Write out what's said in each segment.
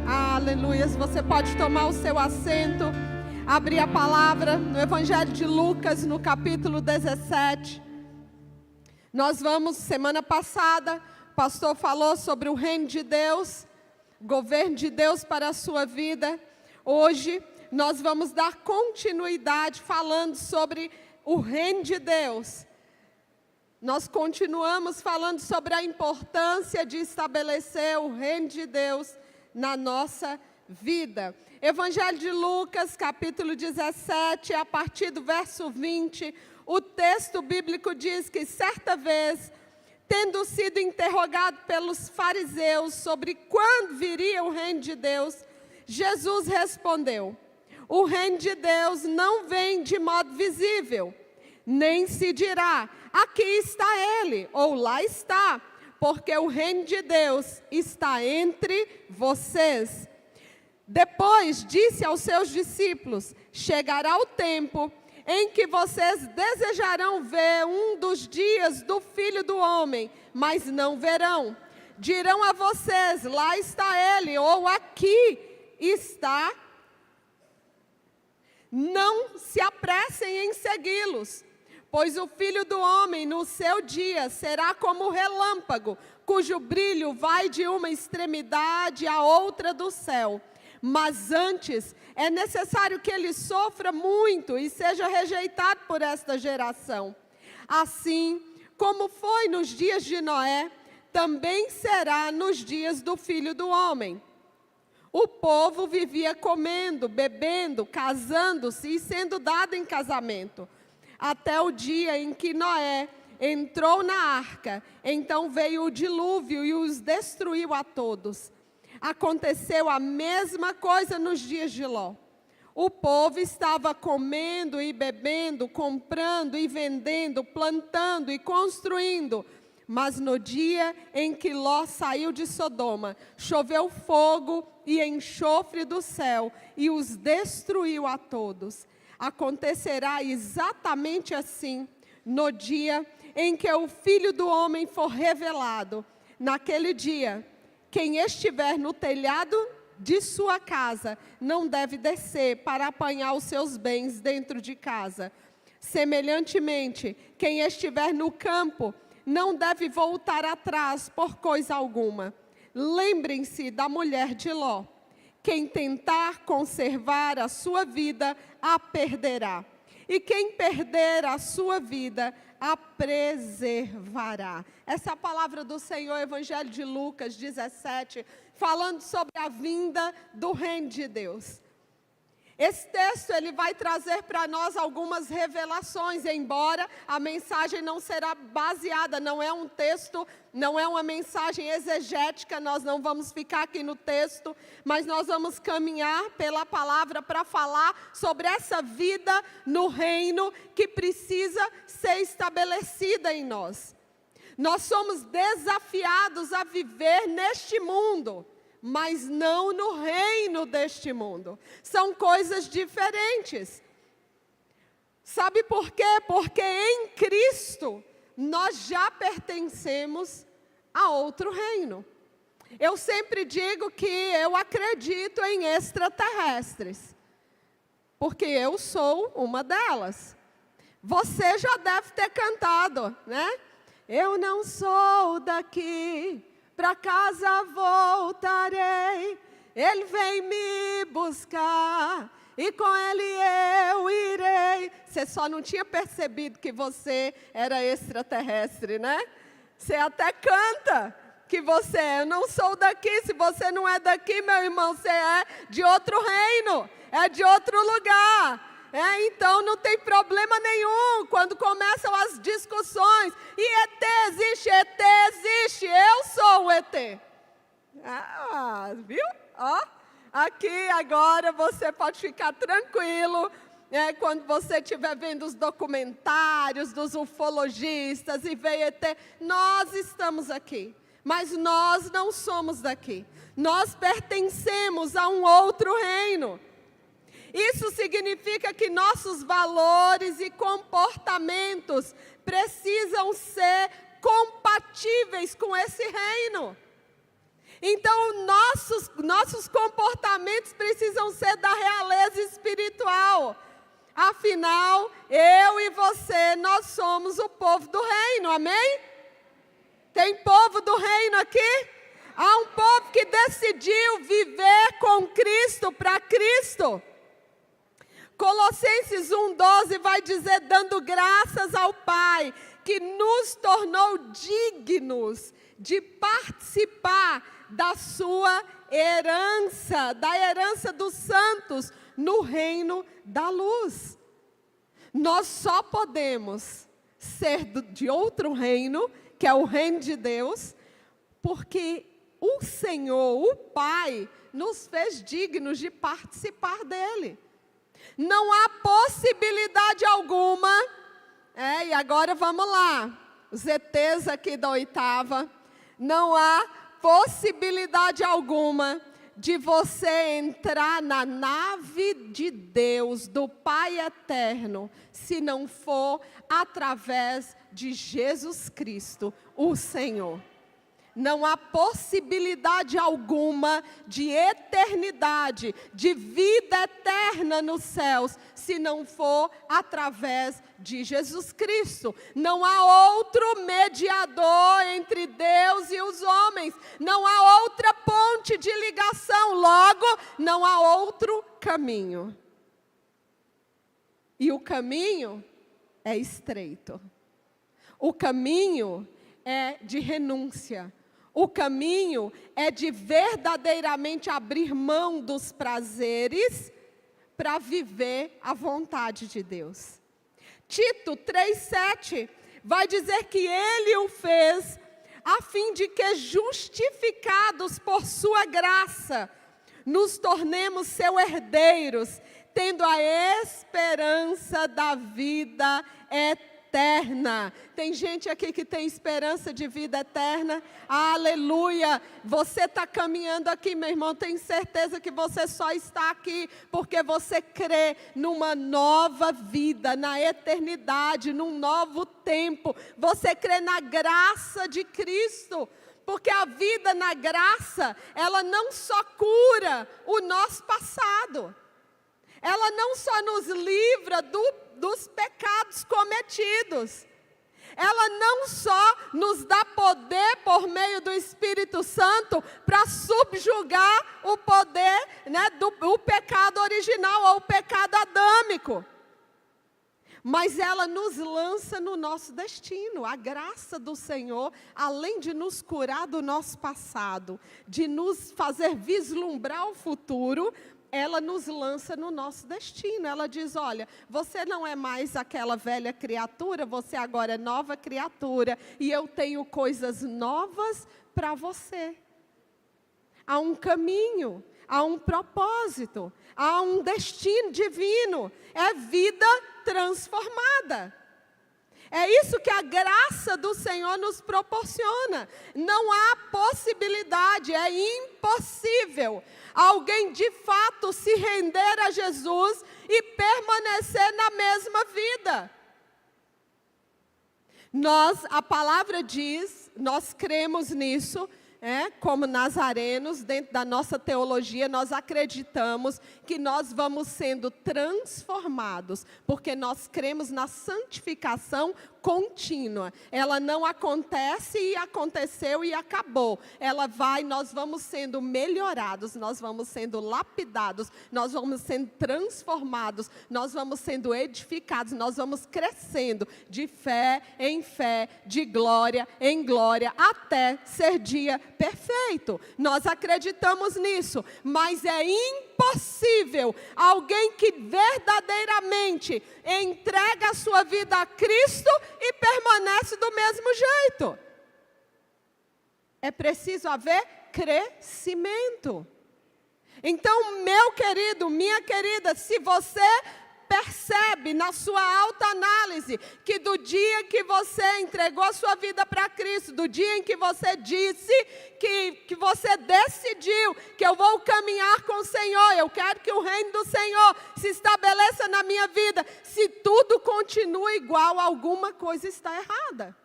Aleluias, você pode tomar o seu assento, abrir a palavra no Evangelho de Lucas, no capítulo 17. Nós vamos, semana passada, o pastor falou sobre o reino de Deus, o governo de Deus para a sua vida. Hoje, nós vamos dar continuidade falando sobre o reino de Deus. Nós continuamos falando sobre a importância de estabelecer o reino de Deus na nossa vida. Evangelho de Lucas, capítulo 17, a partir do verso 20, o texto bíblico diz que certa vez, tendo sido interrogado pelos fariseus sobre quando viria o reino de Deus, Jesus respondeu: o reino de Deus não vem de modo visível, nem se dirá, aqui está ele, ou lá está, porque o reino de Deus está entre vocês. Depois disse aos seus discípulos: chegará o tempo em que vocês desejarão ver um dos dias do Filho do Homem, mas não verão. Dirão a vocês: lá está ele, ou aqui está. Não se apressem em segui-los, pois o Filho do Homem no seu dia será como o relâmpago, cujo brilho vai de uma extremidade à outra do céu. Mas antes é necessário que ele sofra muito e seja rejeitado por esta geração. Assim como foi nos dias de Noé, também será nos dias do Filho do Homem. O povo vivia comendo, bebendo, casando-se e sendo dado em casamento, até o dia em que Noé entrou na arca. Então veio o dilúvio e os destruiu a todos. Aconteceu a mesma coisa nos dias de Ló. O povo estava comendo e bebendo, comprando e vendendo, plantando e construindo. Mas no dia em que Ló saiu de Sodoma, choveu fogo e enxofre do céu e os destruiu a todos. Acontecerá exatamente assim no dia em que o Filho do Homem for revelado. Naquele dia, quem estiver no telhado de sua casa não deve descer para apanhar os seus bens dentro de casa. Semelhantemente, quem estiver no campo não deve voltar atrás por coisa alguma. Lembrem-se da mulher de Ló. Quem tentar conservar a sua vida, a perderá. E quem perder a sua vida, a preservará. Essa é a palavra do Senhor, Evangelho de Lucas 17, falando sobre a vinda do reino de Deus. Esse texto ele vai trazer para nós algumas revelações, embora a mensagem não será baseada, não é um texto, não é uma mensagem exegética, nós não vamos ficar aqui no texto, mas nós vamos caminhar pela palavra para falar sobre essa vida no reino que precisa ser estabelecida em nós. Nós somos desafiados a viver neste mundo, mas não no reino deste mundo. São coisas diferentes. Sabe por quê? Porque em Cristo nós já pertencemos a outro reino. Eu sempre digo que eu acredito em extraterrestres, porque eu sou uma delas. Você já deve ter cantado, né? Eu não sou daqui, para casa voltarei, ele vem me buscar, e com ele eu irei. Você só não tinha percebido que você era extraterrestre, né? Você até canta que você é, eu não sou daqui. Se você não é daqui, meu irmão, você é de outro reino, é de outro lugar. Então não tem problema nenhum quando começam as discussões. E ET existe? ET existe, eu sou o ET. Viu? Aqui agora você pode ficar tranquilo. Quando você estiver vendo os documentários dos ufologistas e vê ET, nós estamos aqui. Mas nós não somos daqui. Nós pertencemos a um outro reino. Isso significa que nossos valores e comportamentos precisam ser compatíveis com esse reino. Então, nossos comportamentos precisam ser da realeza espiritual. Afinal, eu e você, nós somos o povo do reino, amém? Tem povo do reino aqui? Há um povo que decidiu viver com Cristo, para Cristo. Colossenses 1,12 vai dizer, dando graças ao Pai, que nos tornou dignos de participar da sua herança, da herança dos santos, no reino da luz. Nós só podemos ser de outro reino, que é o reino de Deus, porque o Senhor, o Pai, nos fez dignos de participar dele. Não há possibilidade alguma, e agora vamos lá, os ETs aqui da 8ª, não há possibilidade alguma de você entrar na nave de Deus, do Pai eterno, se não for através de Jesus Cristo, o Senhor. Não há possibilidade alguma de eternidade, de vida eterna nos céus, se não for através de Jesus Cristo. Não há outro mediador entre Deus e os homens. Não há outra ponte de ligação. Logo, não há outro caminho. E o caminho é estreito. O caminho é de renúncia. O caminho é de verdadeiramente abrir mão dos prazeres para viver a vontade de Deus. Tito 3,7 vai dizer que ele o fez a fim de que, justificados por sua graça, nos tornemos seus herdeiros, tendo a esperança da vida eterna. Tem gente aqui que tem esperança de vida eterna? Aleluia! Você está caminhando aqui, meu irmão, tenho certeza que você só está aqui porque você crê numa nova vida, na eternidade, num novo tempo. Você crê na graça de Cristo. Porque a vida na graça, ela não só cura o nosso passado. Ela não só nos livra dos pecados cometidos. Ela não só nos dá poder por meio do Espírito Santo para subjugar o poder, do pecado original ou o pecado adâmico. Mas ela nos lança no nosso destino. A graça do Senhor, além de nos curar do nosso passado, de nos fazer vislumbrar o futuro, ela nos lança no nosso destino. Ela diz, olha, você não é mais aquela velha criatura, você agora é nova criatura, e eu tenho coisas novas para você. Há um caminho, há um propósito, há um destino divino, é vida transformada. É isso que a graça do Senhor nos proporciona. Não há possibilidade, é impossível alguém de fato se render a Jesus e permanecer na mesma vida. A palavra diz, nós cremos nisso, como nazarenos, dentro da nossa teologia, nós acreditamos que nós vamos sendo transformados, porque nós cremos na santificação contínua. Ela não acontece e aconteceu e acabou. Ela vai, nós vamos sendo melhorados, nós vamos sendo lapidados, nós vamos sendo transformados, nós vamos sendo edificados, nós vamos crescendo de fé, de glória em glória, até ser dia perfeito. Nós acreditamos nisso, mas é impossível alguém que verdadeiramente entrega a sua vida a Cristo e permanece do mesmo jeito. É preciso haver crescimento. Então, meu querido, minha querida, se você percebe na sua autoanálise que do dia que você entregou a sua vida para Cristo, do dia em que você disse que você decidiu que eu vou caminhar com o Senhor, eu quero que o reino do Senhor se estabeleça na minha vida. Se tudo continua igual, alguma coisa está errada.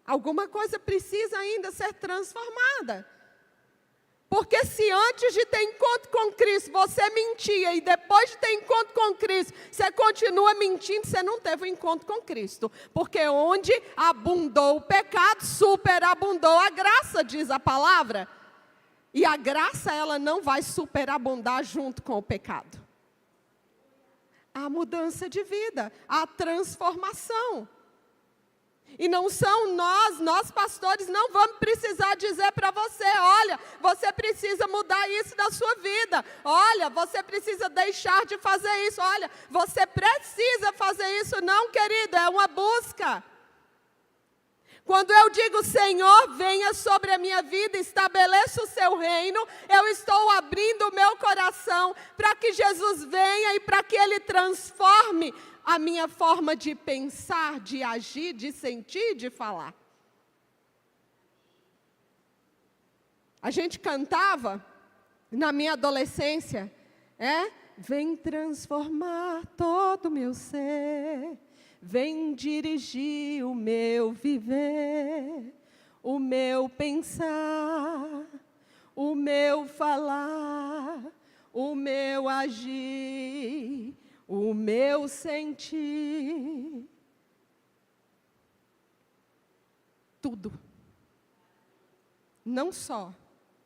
Alguma coisa precisa ainda ser transformada. Porque se antes de ter encontro com Cristo, você mentia, e depois de ter encontro com Cristo, você continua mentindo, você não teve um encontro com Cristo. Porque onde abundou o pecado, superabundou a graça, diz a palavra. E a graça, ela não vai superabundar junto com o pecado. A mudança de vida, a transformação. E não são nós pastores, não vamos precisar dizer para você, olha, você precisa mudar isso na sua vida. Olha, você precisa deixar de fazer isso. Olha, você precisa fazer isso. Não, querido, é uma busca. Quando eu digo, Senhor, venha sobre a minha vida, estabeleça o seu reino, eu estou abrindo o meu coração para que Jesus venha e para que Ele transforme a minha forma de pensar, de agir, de sentir, de falar. A gente cantava, na minha adolescência, vem transformar todo o meu ser, vem dirigir o meu viver, o meu pensar, o meu falar, o meu agir, o meu sentir. Tudo. Não só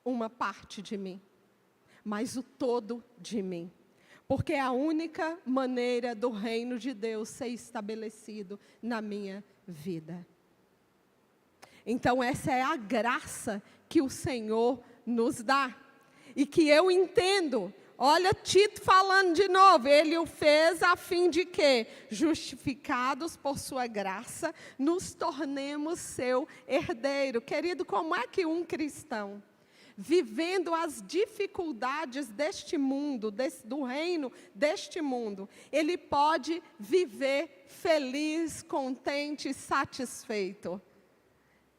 uma parte de mim, mas o todo de mim. Porque é a única maneira do reino de Deus ser estabelecido na minha vida. Então essa é a graça que o Senhor nos dá. E que eu entendo, olha Tito falando de novo, ele o fez a fim de que, justificados por sua graça, nos tornemos seu herdeiro. Querido, como é que um cristão, vivendo as dificuldades deste mundo, do reino deste mundo, ele pode viver feliz, contente e satisfeito?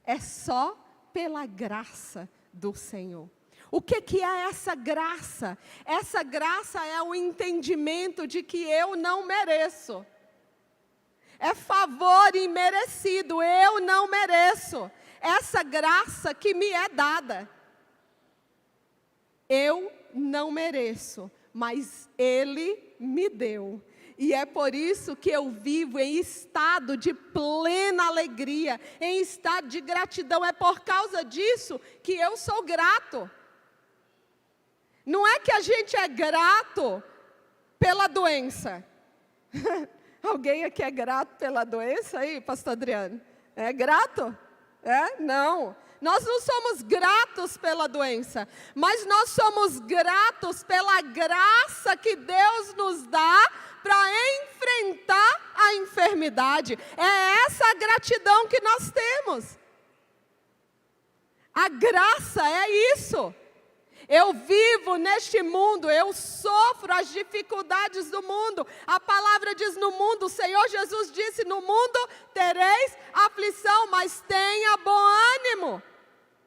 É só pela graça do Senhor. O que é essa graça? Essa graça é o entendimento de que eu não mereço. É favor imerecido, eu não mereço. Essa graça que me é dada. Eu não mereço, mas Ele me deu. E é por isso que eu vivo em estado de plena alegria, em estado de gratidão. É por causa disso que eu sou grato. Não é que a gente é grato pela doença. Alguém aqui é grato pela doença aí, pastor Adriano? É grato? Não. Nós não somos gratos pela doença, mas nós somos gratos pela graça que Deus nos dá para enfrentar a enfermidade. É essa a gratidão que nós temos. A graça é isso. Eu vivo neste mundo, eu sofro as dificuldades do mundo. A palavra diz no mundo, o Senhor Jesus disse, no mundo tereis aflição, mas tenha bom ânimo.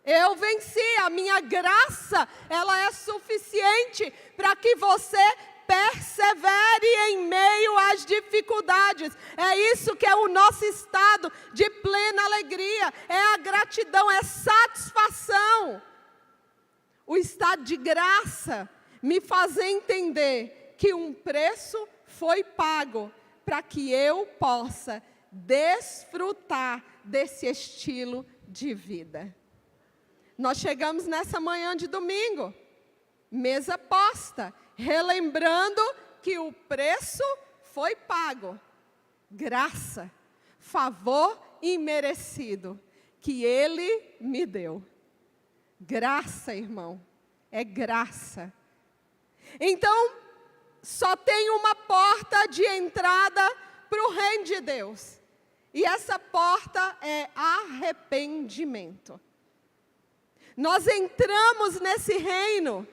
Eu venci, a minha graça, ela é suficiente para que você persevere em meio às dificuldades. É isso que é o nosso estado de plena alegria, é a gratidão, é satisfação. O estado de graça me faz entender que um preço foi pago para que eu possa desfrutar desse estilo de vida. Nós chegamos nessa manhã de domingo, mesa posta, relembrando que o preço foi pago. Graça, favor imerecido, que Ele me deu. Graça, irmão, é graça. Então, só tem uma porta de entrada para o reino de Deus. E essa porta é arrependimento. Nós entramos nesse reino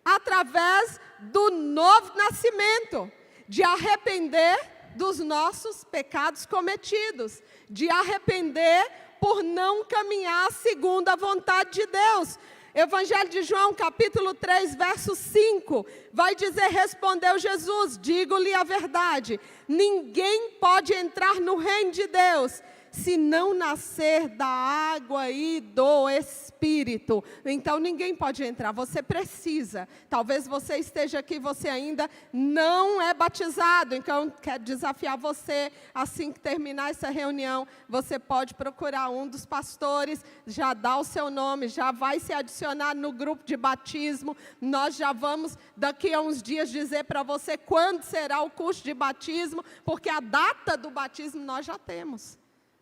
através do novo nascimento, de arrepender dos nossos pecados cometidos, de arrepender por não caminhar segundo a vontade de Deus. Evangelho de João, capítulo 3, verso 5, vai dizer, respondeu Jesus, digo-lhe a verdade, ninguém pode entrar no reino de Deus, se não nascer da água e do Espírito. Então ninguém pode entrar, você precisa. Talvez você esteja aqui, você ainda não é batizado, então quero desafiar você, assim que terminar essa reunião, você pode procurar um dos pastores, já dá o seu nome, já vai se adicionar no grupo de batismo. Nós já vamos daqui a uns dias dizer para você quando será o curso de batismo, porque a data do batismo nós já temos.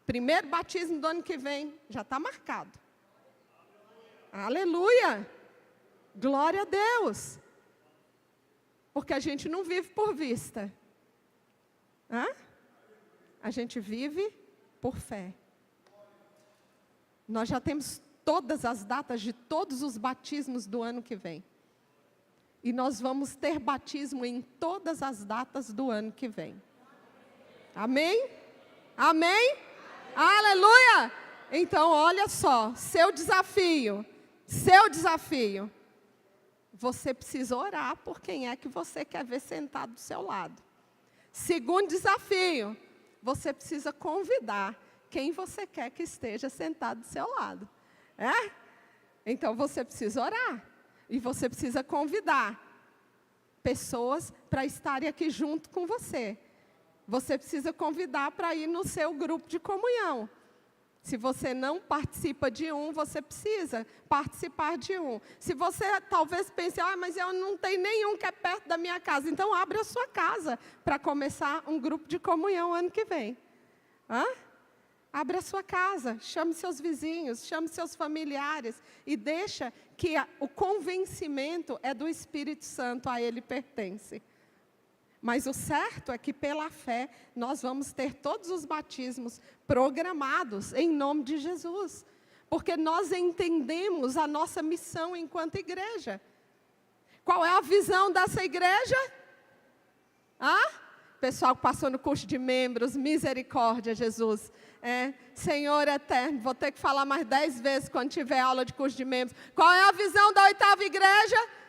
Primeiro batismo do ano que vem, já está marcado. Aleluia! Glória a Deus! Porque a gente não vive por vista. Hã? A gente vive por fé. Nós já temos todas as datas de todos os batismos do ano que vem. E nós vamos ter batismo em todas as datas do ano que vem. Amém? Amém? Aleluia! Então, olha só, seu desafio, você precisa orar por quem é que você quer ver sentado do seu lado. Segundo desafio, você precisa convidar quem você quer que esteja sentado do seu lado. É? Então, você precisa orar, e você precisa convidar pessoas para estarem aqui junto com você. Você precisa convidar para ir no seu grupo de comunhão. Se você não participa de um, você precisa participar de um. Se você talvez pense, mas eu não tenho nenhum que é perto da minha casa. Então, abre a sua casa para começar um grupo de comunhão ano que vem. Abre a sua casa, chame seus vizinhos, chame seus familiares e deixa que o convencimento é do Espírito Santo, a ele pertence. Mas o certo é que pela fé nós vamos ter todos os batismos programados em nome de Jesus. Porque nós entendemos a nossa missão enquanto igreja. Qual é a visão dessa igreja? Pessoal que passou no curso de membros, misericórdia, Jesus. Senhor eterno, vou ter que falar mais 10 vezes quando tiver aula de curso de membros. Qual é a visão da 8ª igreja?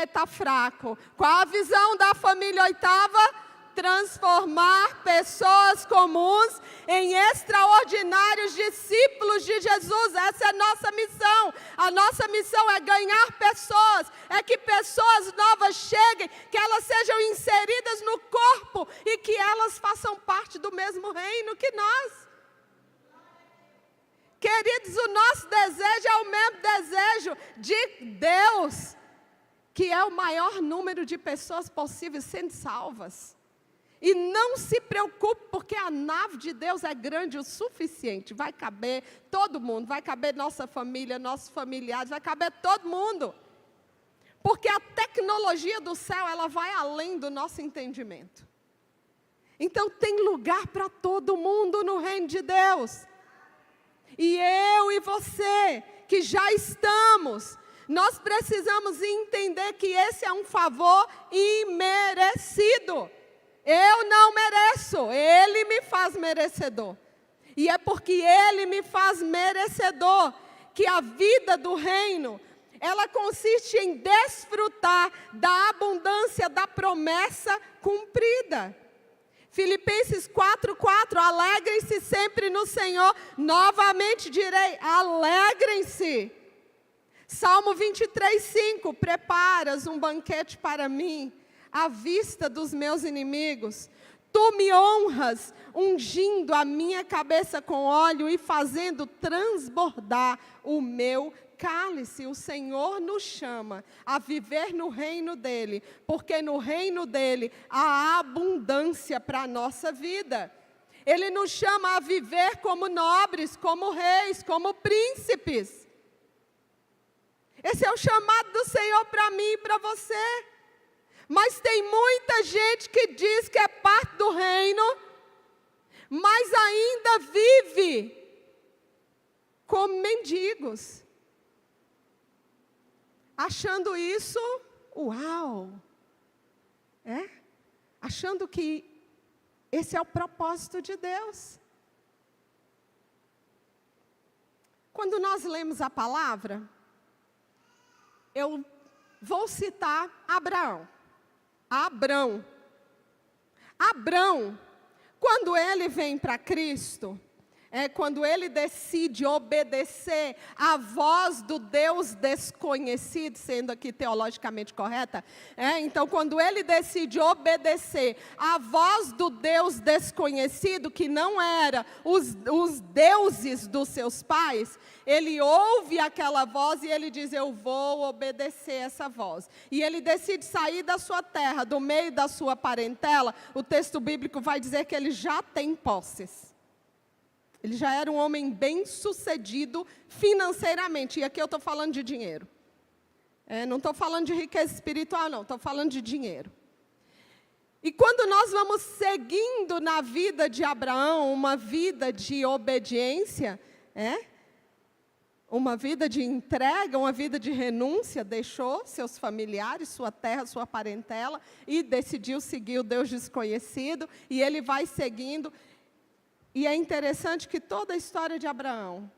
Está fraco. Qual a visão da família 8ª? Transformar pessoas comuns em extraordinários discípulos de Jesus. Essa é a nossa missão. A nossa missão é ganhar pessoas, é que pessoas novas cheguem, que elas sejam inseridas no corpo e que elas façam parte do mesmo reino que nós. Queridos, o nosso desejo é o mesmo desejo de Deus, que é o maior número de pessoas possíveis sendo salvas. E não se preocupe, porque a nave de Deus é grande o suficiente. Vai caber todo mundo, vai caber nossa família, nossos familiares, vai caber todo mundo. Porque a tecnologia do céu, ela vai além do nosso entendimento. Então tem lugar para todo mundo no reino de Deus. E eu e você, que já estamos, nós precisamos entender que esse é um favor imerecido. Eu não mereço, Ele me faz merecedor. E é porque Ele me faz merecedor que a vida do reino, ela consiste em desfrutar da abundância da promessa cumprida. Filipenses 4:4, alegrem-se sempre no Senhor, novamente direi, alegrem-se. Salmo 23:5, preparas um banquete para mim, à vista dos meus inimigos. Tu me honras, ungindo a minha cabeça com óleo e fazendo transbordar o meu cálice. O Senhor nos chama a viver no reino dEle, porque no reino dEle há abundância para a nossa vida. Ele nos chama a viver como nobres, como reis, como príncipes. Esse é o chamado do Senhor para mim e para você. Mas tem muita gente que diz que é parte do reino, mas ainda vive como mendigos. Achando isso, uau! Achando que esse é o propósito de Deus. quando nós lemos a palavra, eu vou citar Abraão. Abrão, quando ele vem para Cristo, quando ele decide obedecer à voz do Deus desconhecido, sendo aqui teologicamente correta, então quando ele decide obedecer à voz do Deus desconhecido, que não era os deuses dos seus pais, ele ouve aquela voz e ele diz, eu vou obedecer essa voz. E ele decide sair da sua terra, do meio da sua parentela. O texto bíblico vai dizer que ele já tem posses. Ele já era um homem bem-sucedido financeiramente. E aqui eu estou falando de dinheiro. Não estou falando de riqueza espiritual, não. Estou falando de dinheiro. E quando nós vamos seguindo na vida de Abraão, uma vida de obediência, uma vida de entrega, uma vida de renúncia, deixou seus familiares, sua terra, sua parentela, e decidiu seguir o Deus desconhecido, e ele vai seguindo. E é interessante que toda a história de Abraão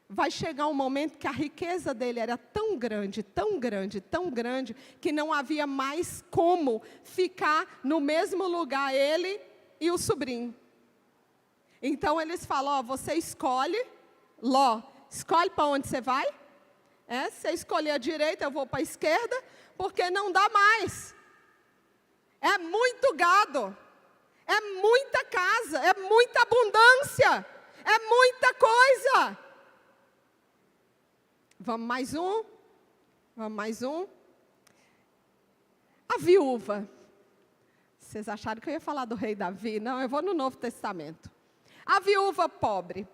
vai chegar um momento que a riqueza dele era tão grande, tão grande, tão grande, que não havia mais como ficar no mesmo lugar ele e o sobrinho. Então eles falam, você escolhe, Ló, escolhe para onde você vai. Se você escolher a direita, eu vou para a esquerda, porque não dá mais. É muito gado. É muita casa, é muita abundância, é muita coisa. Vamos mais um? A viúva. Vocês acharam que eu ia falar do rei Davi? Não, eu vou no Novo Testamento. A viúva pobre.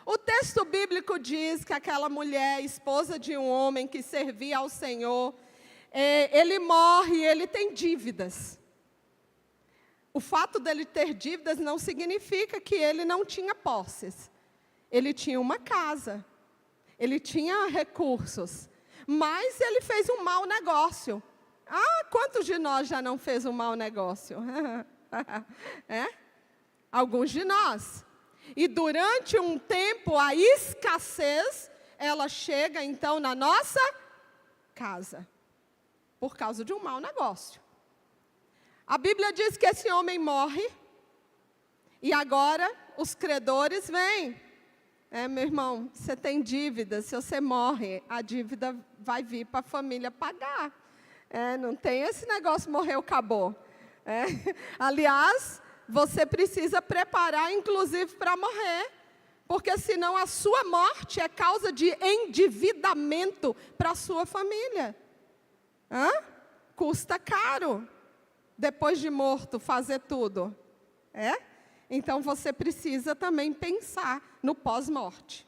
O texto bíblico diz que aquela mulher, esposa de um homem que servia ao Senhor, ele morre e ele tem dívidas. O fato dele ter dívidas não significa que ele não tinha posses. Ele tinha uma casa, ele tinha recursos, mas ele fez um mau negócio. Quantos de nós já não fez um mau negócio? Alguns de nós. E durante um tempo, a escassez, ela chega então na nossa casa, por causa de um mau negócio. A Bíblia diz que esse homem morre, e agora os credores vêm. Meu irmão, você tem dívida, se você morre, a dívida vai vir para a família pagar. Não tem esse negócio, morreu, acabou. Aliás, você precisa preparar, inclusive, para morrer, porque senão a sua morte é causa de endividamento para a sua família. Custa caro. Depois de morto, fazer tudo. Então, você precisa também pensar no pós-morte.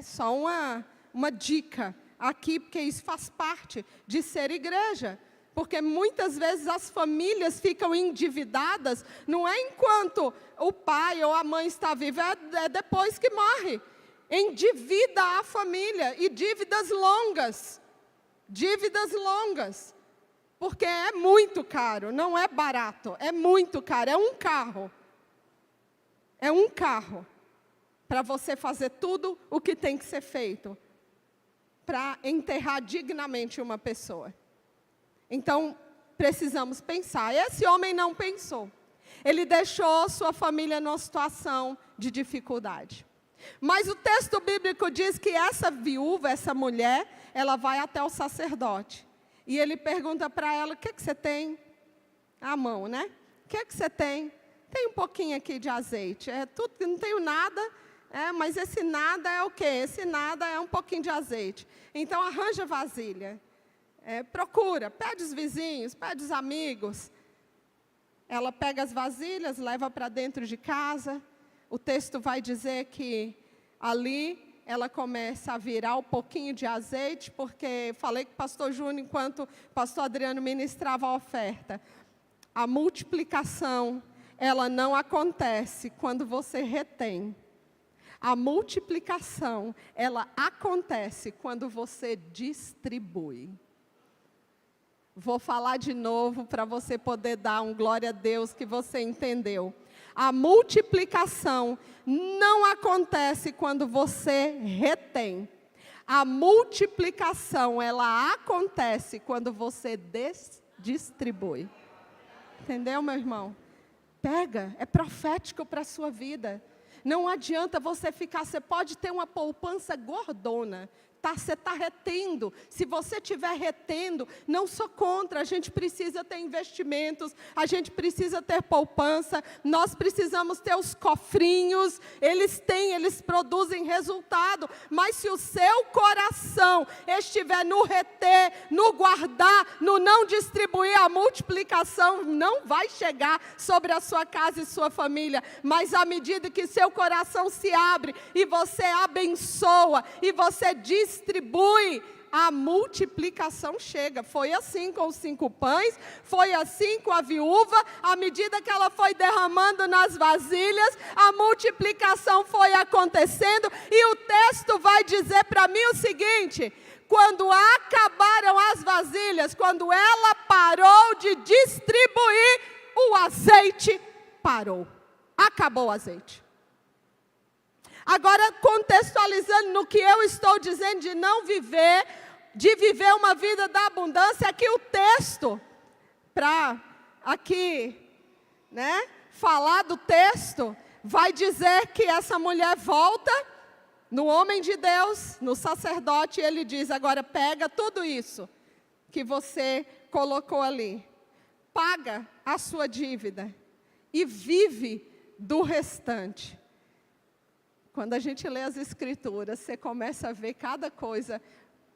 Só uma dica aqui, porque isso faz parte de ser igreja. Porque muitas vezes as famílias ficam endividadas, não é enquanto o pai ou a mãe está vivo, é depois que morre. Endivida a família, e dívidas longas. Dívidas longas. Porque é muito caro, não é barato, é muito caro, é um carro. É um carro para você fazer tudo o que tem que ser feito para enterrar dignamente uma pessoa. Então, precisamos pensar. Esse homem não pensou. Ele deixou sua família numa situação de dificuldade. Mas o texto bíblico diz que essa viúva, essa mulher, ela vai até o sacerdote. E ele pergunta para ela, o que você tem? À mão, né? O que você tem? Tem um pouquinho aqui de azeite. Não tenho nada, mas esse nada é o quê? Esse nada é um pouquinho de azeite. Então, arranja vasilha. Procura, pede os vizinhos, pede os amigos. Ela pega as vasilhas, leva para dentro de casa. O texto vai dizer que ali ela começa a virar um pouquinho de azeite, porque falei com o pastor Júnior, enquanto o pastor Adriano ministrava a oferta. A multiplicação, ela não acontece quando você retém. A multiplicação, ela acontece quando você distribui. Vou falar de novo para você poder dar um glória a Deus que você entendeu. A multiplicação não acontece quando você retém. A multiplicação, ela acontece quando você distribui. Entendeu, meu irmão? Pega, é profético para a sua vida. Não adianta você ficar, você pode ter uma poupança gordona. Você está retendo. Se você estiver retendo, não sou contra. A gente precisa ter investimentos, a gente precisa ter poupança, nós precisamos ter os cofrinhos. Eles produzem resultado. Mas se o seu coração estiver no reter, no guardar, no não distribuir, a multiplicação não vai chegar sobre a sua casa e sua família. Mas à medida que seu coração se abre e você abençoa e você distribui, a multiplicação chega. Foi assim com os 5 pães, foi assim com a viúva. À medida que ela foi derramando nas vasilhas, a multiplicação foi acontecendo. E o texto vai dizer para mim o seguinte: quando acabaram as vasilhas, quando ela parou de distribuir, o azeite parou. Acabou o azeite. Agora, contextualizando no que eu estou dizendo de não viver, de viver uma vida da abundância, aqui o texto, para aqui, falar do texto, vai dizer que essa mulher volta no homem de Deus, no sacerdote, e ele diz: agora pega tudo isso que você colocou ali, paga a sua dívida e vive do restante. Quando a gente lê as Escrituras, você começa a ver cada coisa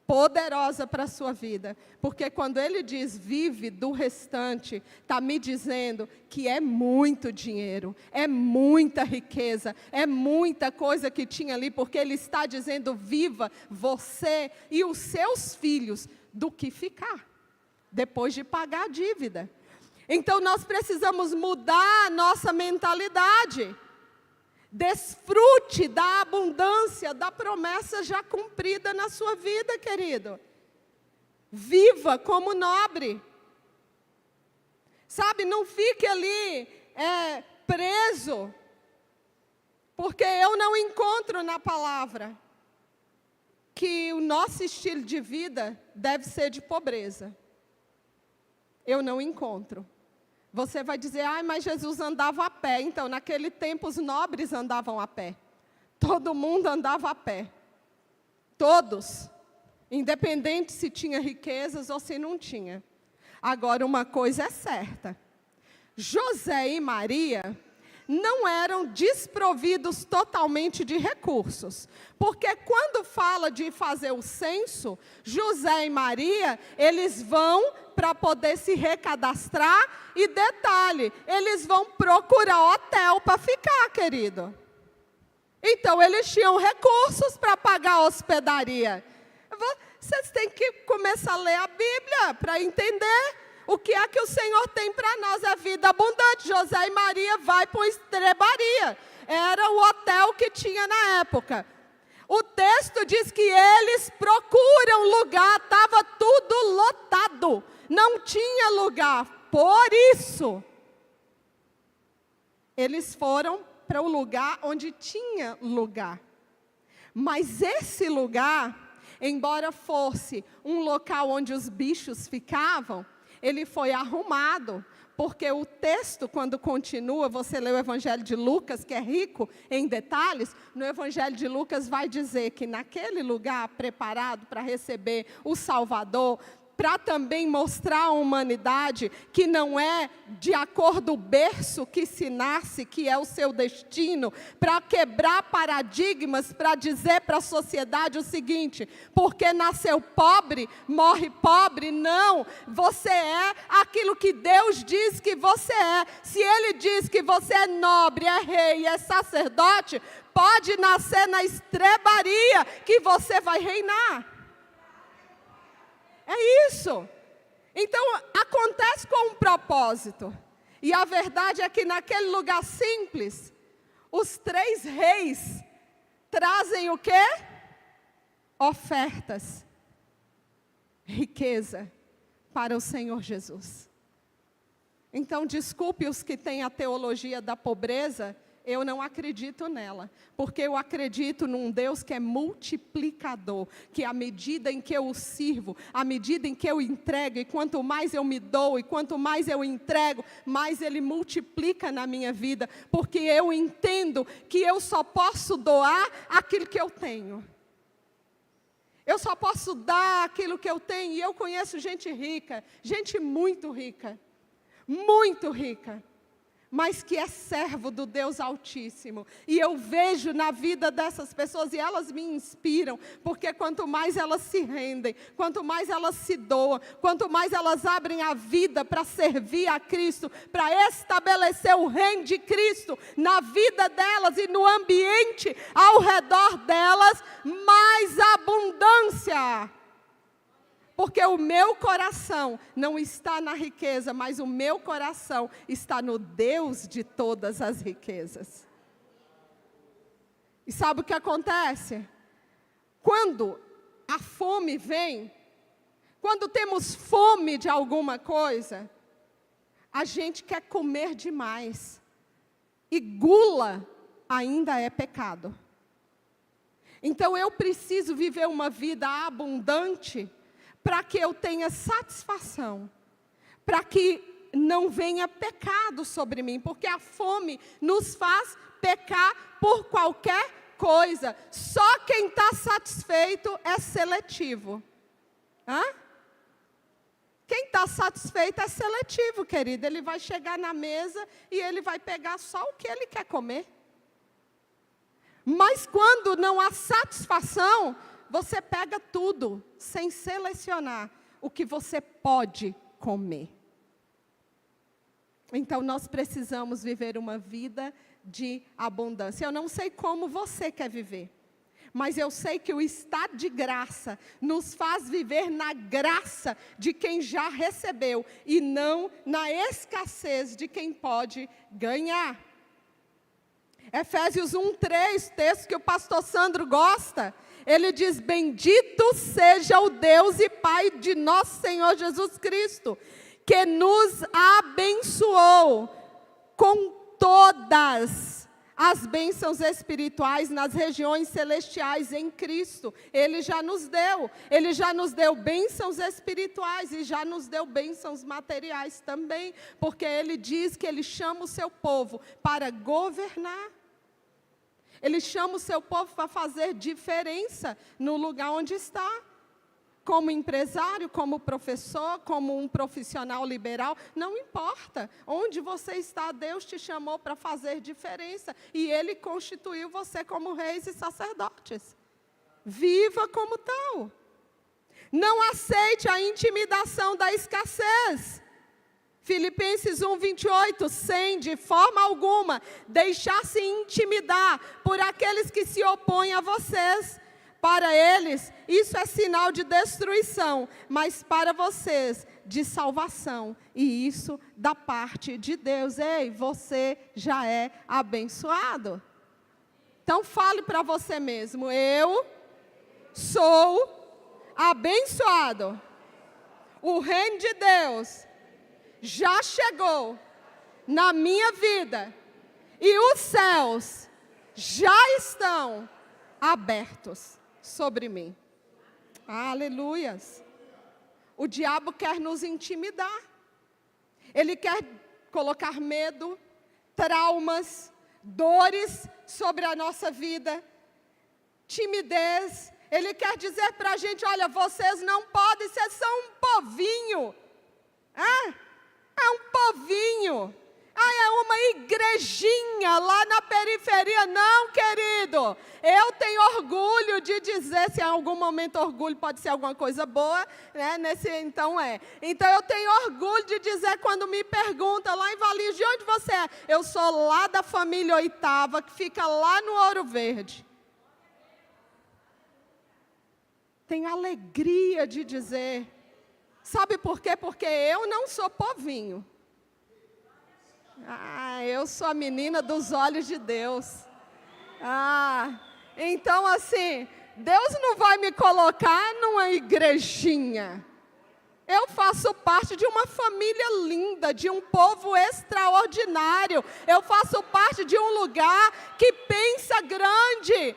poderosa para a sua vida. Porque quando ele diz vive do restante, está me dizendo que é muito dinheiro, é muita riqueza, é muita coisa que tinha ali. Porque ele está dizendo viva você e os seus filhos do que ficar, depois de pagar a dívida. Então nós precisamos mudar a nossa mentalidade. Desfrute da abundância, da promessa já cumprida na sua vida, querido. Viva como nobre. Sabe, não fique ali preso, porque eu não encontro na palavra que o nosso estilo de vida deve ser de pobreza. Eu não encontro. Você vai dizer: mas Jesus andava a pé. Então, naquele tempo, os nobres andavam a pé. Todo mundo andava a pé. Todos. Independente se tinha riquezas ou se não tinha. Agora, uma coisa é certa. José e Maria não eram desprovidos totalmente de recursos. Porque quando fala de fazer o censo, José e Maria, eles vão para poder se recadastrar. E detalhe, eles vão procurar hotel para ficar, querido. Então, eles tinham recursos para pagar a hospedaria. Vocês têm que começar a ler a Bíblia para entender o que é que o Senhor tem para nós. A vida abundante. José e Maria vai para uma estrebaria. Era o hotel que tinha na época. O texto diz que eles procuram lugar, estava tudo lotado. Não tinha lugar. Por isso, eles foram para o lugar onde tinha lugar. Mas esse lugar, embora fosse um local onde os bichos ficavam, ele foi arrumado. Porque o texto, quando continua, você lê o Evangelho de Lucas, que é rico em detalhes, no Evangelho de Lucas vai dizer que naquele lugar preparado para receber o Salvador, para também mostrar à humanidade que não é de acordo o berço que se nasce, que é o seu destino, para quebrar paradigmas, para dizer para a sociedade o seguinte: porque nasceu pobre, morre pobre. Não, você é aquilo que Deus diz que você é. Se Ele diz que você é nobre, é rei, é sacerdote, pode nascer na estrebaria que você vai reinar. É isso. Então, acontece com um propósito. E a verdade é que naquele lugar simples, os 3 reis trazem o quê? Ofertas, riqueza para o Senhor Jesus. Então, desculpe os que têm a teologia da pobreza, eu não acredito nela, porque eu acredito num Deus que é multiplicador, que à medida em que eu o sirvo, à medida em que eu entrego, e quanto mais eu me dou, e quanto mais eu entrego, mais Ele multiplica na minha vida, porque eu entendo que eu só posso doar aquilo que eu tenho. Eu só posso dar aquilo que eu tenho, e eu conheço gente rica, gente muito rica, mas que é servo do Deus Altíssimo. E eu vejo na vida dessas pessoas, e elas me inspiram, porque quanto mais elas se rendem, quanto mais elas se doam, quanto mais elas abrem a vida para servir a Cristo, para estabelecer o reino de Cristo na vida delas e no ambiente ao redor delas, mais abundância. Porque o meu coração não está na riqueza, mas o meu coração está no Deus de todas as riquezas. E sabe o que acontece? Quando a fome vem, quando temos fome de alguma coisa, a gente quer comer demais. E gula ainda é pecado. Então eu preciso viver uma vida abundante, para que eu tenha satisfação, para que não venha pecado sobre mim, porque a fome nos faz pecar por qualquer coisa. Só quem está satisfeito é seletivo. Quem está satisfeito é seletivo, querido. Ele vai chegar na mesa e ele vai pegar só o que ele quer comer. Mas quando não há satisfação, você pega tudo, sem selecionar o que você pode comer. Então, nós precisamos viver uma vida de abundância. Eu não sei como você quer viver, mas eu sei que o estado de graça nos faz viver na graça de quem já recebeu, e não na escassez de quem pode ganhar. Efésios 1:3, texto que o pastor Sandro gosta, ele diz: bendito seja o Deus e Pai de nosso Senhor Jesus Cristo, que nos abençoou com todas as bênçãos espirituais nas regiões celestiais em Cristo. Ele já nos deu bênçãos espirituais e já nos deu bênçãos materiais também, porque Ele diz que Ele chama o seu povo para governar. Ele chama o seu povo para fazer diferença no lugar onde está. Como empresário, como professor, como um profissional liberal, não importa. Onde você está, Deus te chamou para fazer diferença. E Ele constituiu você como reis e sacerdotes. Viva como tal. Não aceite a intimidação da escassez. Filipenses 1:28, sem de forma alguma deixar-se intimidar por aqueles que se opõem a vocês. Para eles, isso é sinal de destruição, mas para vocês, de salvação. E isso da parte de Deus. Ei, você já é abençoado. Então fale para você mesmo: eu sou abençoado. O reino de Deus já chegou na minha vida, e os céus já estão abertos sobre mim. Aleluias. O diabo quer nos intimidar. Ele quer colocar medo, traumas, dores sobre a nossa vida, timidez. Ele quer dizer para a gente: olha, vocês não podem, vocês são um povinho. É um povinho. É uma igrejinha lá na periferia. Não, querido. Eu tenho orgulho de dizer, se em algum momento orgulho pode ser alguma coisa boa, né? Então eu tenho orgulho de dizer, quando me perguntam lá em Valinhos: de onde você é? Eu sou lá da família Oitava, que fica lá no Ouro Verde. Tenho alegria de dizer. Sabe por quê? Porque eu não sou povinho. Eu sou a menina dos olhos de Deus. Então assim, Deus não vai me colocar numa igrejinha. Eu faço parte de uma família linda, de um povo extraordinário. Eu faço parte de um lugar que pensa grande.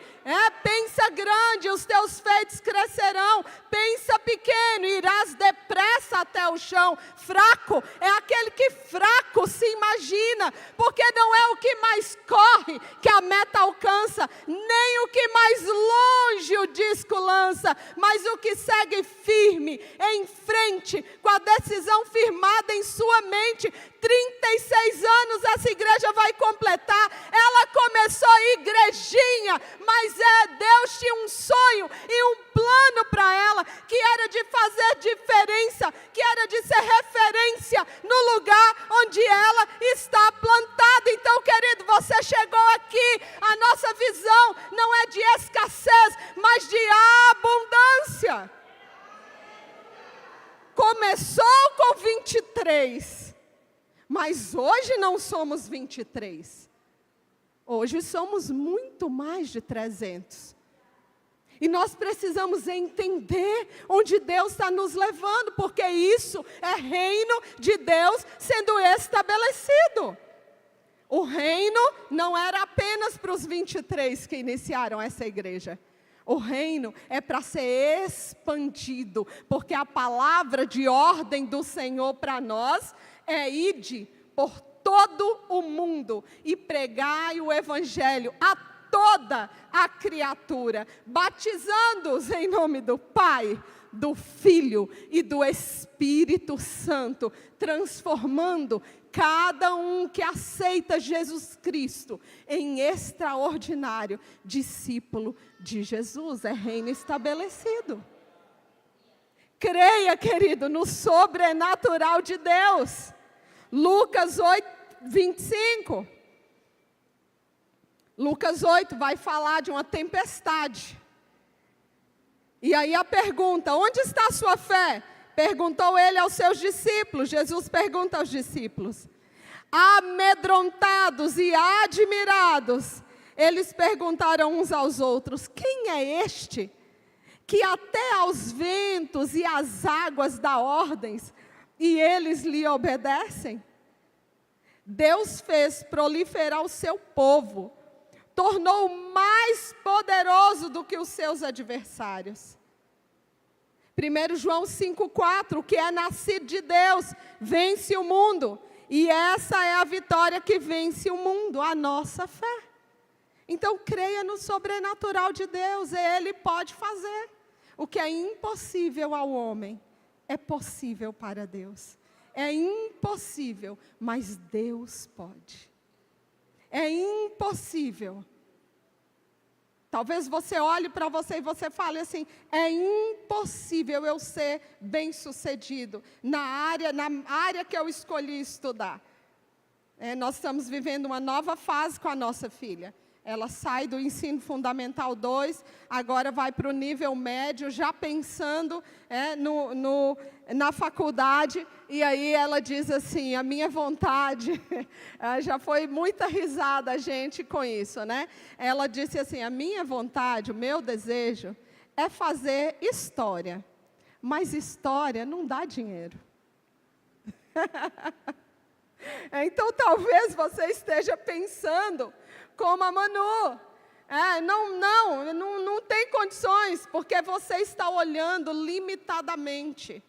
Pensa grande, os teus feitos crescerão. Pensa pequeno, irás depressa até o chão. Fraco é aquele que fraco se imagina, porque não é o que mais corre que a meta alcança, nem o que mais longe o disco lança, mas o que segue firme, em frente, com a decisão firmada em sua mente. 36 anos essa igreja vai completar. Ela começou igrejinha, mas Deus tinha um sonho e um plano para ela, que era de fazer diferença, que era de ser referência no lugar onde ela está plantada. Então, querido, você chegou aqui, a nossa visão não é de escassez, mas de abundância. Começou com 23, mas hoje não somos 23. Hoje somos muito mais de 300. E nós precisamos entender onde Deus está nos levando, porque isso é reino de Deus sendo estabelecido. O reino não era apenas para os 23 que iniciaram essa igreja. O reino é para ser expandido, porque a palavra de ordem do Senhor para nós é: ide por todo o mundo e pregai o evangelho a toda a criatura, batizando-os em nome do Pai, do Filho e do Espírito Santo, transformando cada um que aceita Jesus Cristo em extraordinário discípulo de Jesus. É reino estabelecido. Creia, querido, no sobrenatural de Deus. Lucas 8, 25. Lucas 8 vai falar de uma tempestade. E aí a pergunta: onde está a sua fé? Perguntou ele aos seus discípulos. Jesus pergunta aos discípulos. Amedrontados e admirados, eles perguntaram uns aos outros: quem é este que até aos ventos e às águas dá ordens e eles lhe obedecem? Deus fez proliferar o seu povo, tornou mais poderoso do que os seus adversários. 1 João 5,4, o que é nascido de Deus vence o mundo, e essa é a vitória que vence o mundo, a nossa fé. Então creia no sobrenatural de Deus, Ele pode fazer. O que é impossível ao homem é possível para Deus. É impossível, mas Deus pode. É impossível. Talvez você olhe para você e você fale assim: é impossível eu ser bem-sucedido na área que eu escolhi estudar. Nós estamos vivendo uma nova fase com a nossa filha. Ela sai do ensino fundamental 2, agora vai para o nível médio, já pensando na faculdade. E aí ela diz assim: a minha vontade, já foi muita risada a gente com isso, né? Ela disse assim: a minha vontade, o meu desejo é fazer história, mas história não dá dinheiro. Então talvez você esteja pensando como a Manu. Não tem condições, porque você está olhando limitadamente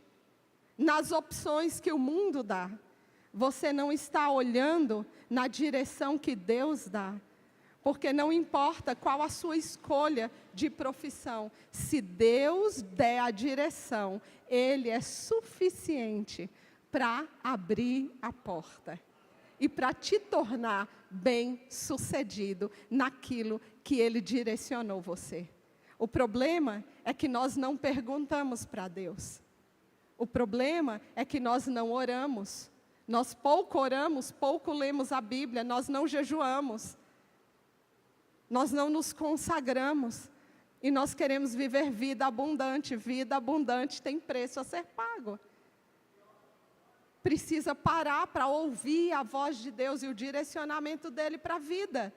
nas opções que o mundo dá. Você não está olhando na direção que Deus dá. Porque não importa qual a sua escolha de profissão, se Deus der a direção, Ele é suficiente para abrir a porta e para te tornar bem-sucedido naquilo que Ele direcionou você. O problema é que nós não perguntamos para Deus. O problema é que nós não oramos. Nós pouco oramos, pouco lemos a Bíblia, nós não jejuamos. Nós não nos consagramos. E nós queremos viver vida abundante. Vida abundante tem preço a ser pago. Precisa parar para ouvir a voz de Deus e o direcionamento dEle para a vida.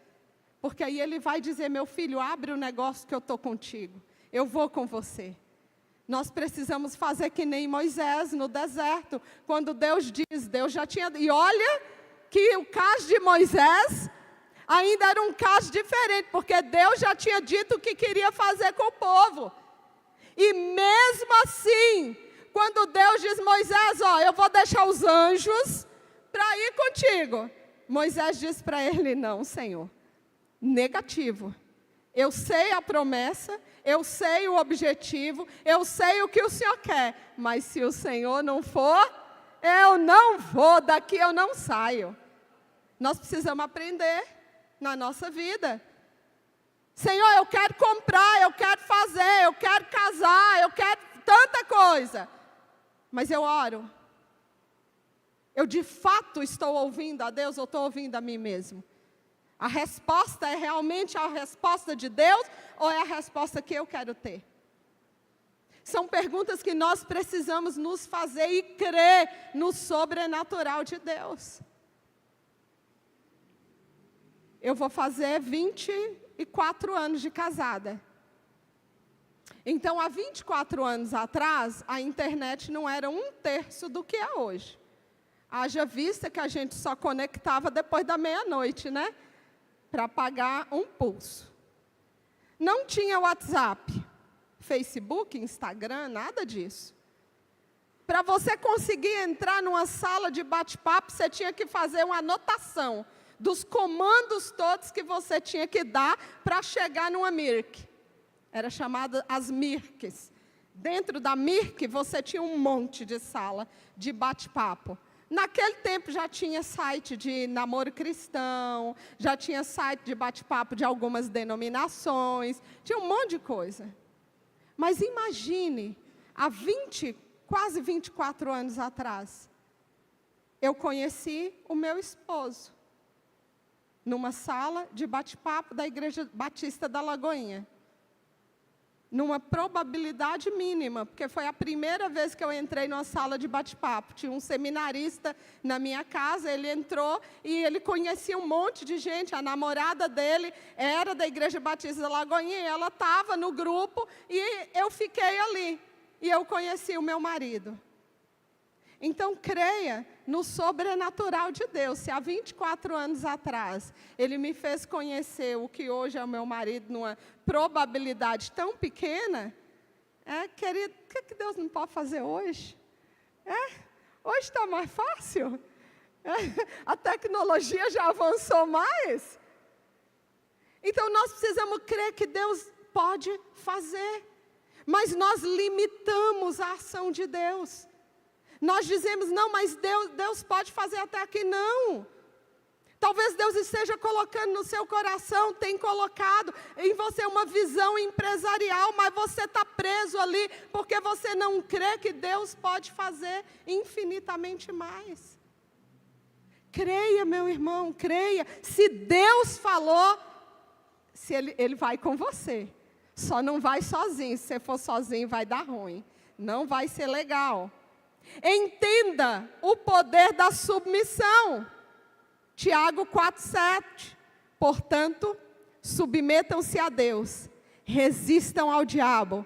Porque aí Ele vai dizer: meu filho, abre o negócio que eu estou contigo. Eu vou com você. Nós precisamos fazer que nem Moisés no deserto, quando Deus diz, Deus já tinha... E olha que o caso de Moisés ainda era um caso diferente, porque Deus já tinha dito o que queria fazer com o povo. E mesmo assim, quando Deus diz, Moisés, ó, eu vou deixar os anjos para ir contigo. Moisés diz para ele, não, Senhor, negativo. Eu sei a promessa, eu sei o objetivo, eu sei o que o Senhor quer, mas se o Senhor não for, eu não vou, daqui eu não saio. Nós precisamos aprender na nossa vida. Senhor, eu quero comprar, eu quero fazer, eu quero casar, eu quero tanta coisa. Mas eu oro. Eu de fato estou ouvindo a Deus ou estou ouvindo a mim mesmo? A resposta é realmente a resposta de Deus ou é a resposta que eu quero ter? São perguntas que nós precisamos nos fazer e crer no sobrenatural de Deus. Eu vou fazer 24 anos de casada. Então, há 24 anos atrás, a internet não era 1/3 do que é hoje. Haja vista que a gente só conectava depois da meia-noite, né? Para pagar um pulso. Não tinha WhatsApp, Facebook, Instagram, nada disso. Para você conseguir entrar numa sala de bate-papo, você tinha que fazer uma anotação dos comandos todos que você tinha que dar para chegar numa MIRC. Era chamada as MIRCs. Dentro da MIRC, você tinha um monte de sala de bate-papo. Naquele tempo já tinha site de namoro cristão, já tinha site de bate-papo de algumas denominações, tinha um monte de coisa. Mas imagine, há quase 24 anos atrás, eu conheci o meu esposo numa sala de bate-papo da Igreja Batista da Lagoinha. Numa probabilidade mínima, porque foi a primeira vez que eu entrei numa sala de bate-papo. Tinha um seminarista na minha casa, ele entrou e ele conhecia um monte de gente. A namorada dele era da Igreja Batista da Lagoinha, e ela estava no grupo e eu fiquei ali. E eu conheci o meu marido. Então, creia no sobrenatural de Deus. Se há 24 anos atrás, Ele me fez conhecer o que hoje é o meu marido numa probabilidade tão pequena, querido, o que Deus não pode fazer hoje? Hoje está mais fácil. A tecnologia já avançou mais. Então, nós precisamos crer que Deus pode fazer. Mas nós limitamos a ação de Deus. Nós dizemos, não, mas Deus pode fazer até aqui, não. Talvez Deus esteja colocando no seu coração, tem colocado em você uma visão empresarial, mas você está preso ali, porque você não crê que Deus pode fazer infinitamente mais. Creia, meu irmão, creia. Se Deus falou, Ele vai com você. Só não vai sozinho, se você for sozinho vai dar ruim. Não vai ser legal. Entenda o poder da submissão. Tiago 4,7. Portanto, submetam-se a Deus, resistam ao diabo,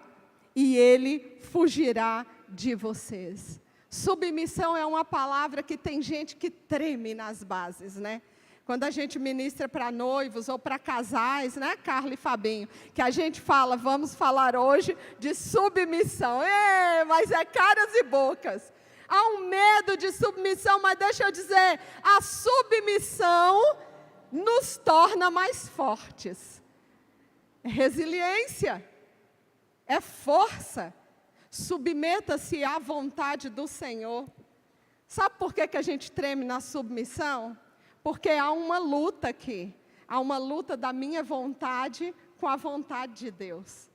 e ele fugirá de vocês. Submissão é uma palavra que tem gente que treme nas bases, né? Quando a gente ministra para noivos ou para casais, né, Carla e Fabinho, que a gente fala, vamos falar hoje de submissão. Mas é caras e bocas. Há um medo de submissão, mas deixa eu dizer, a submissão nos torna mais fortes. É resiliência, é força. Submeta-se à vontade do Senhor. Sabe por que a gente treme na submissão? Porque há uma luta aqui. Há uma luta da minha vontade com a vontade de Deus.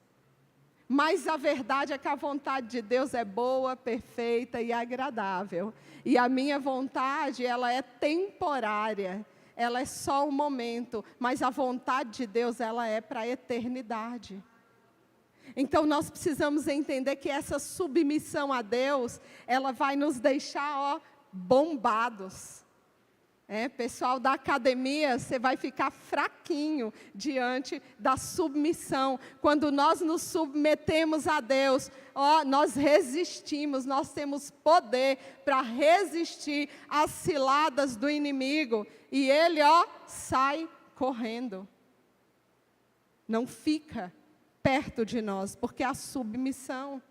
Mas a verdade é que a vontade de Deus é boa, perfeita e agradável. E a minha vontade, ela é temporária. Ela é só um momento. Mas a vontade de Deus, ela é para a eternidade. Então, nós precisamos entender que essa submissão a Deus, ela vai nos deixar, bombados. Pessoal da academia, você vai ficar fraquinho diante da submissão. Quando nós nos submetemos a Deus, nós resistimos, nós temos poder para resistir às ciladas do inimigo. E ele, sai correndo. Não fica perto de nós, porque a submissão.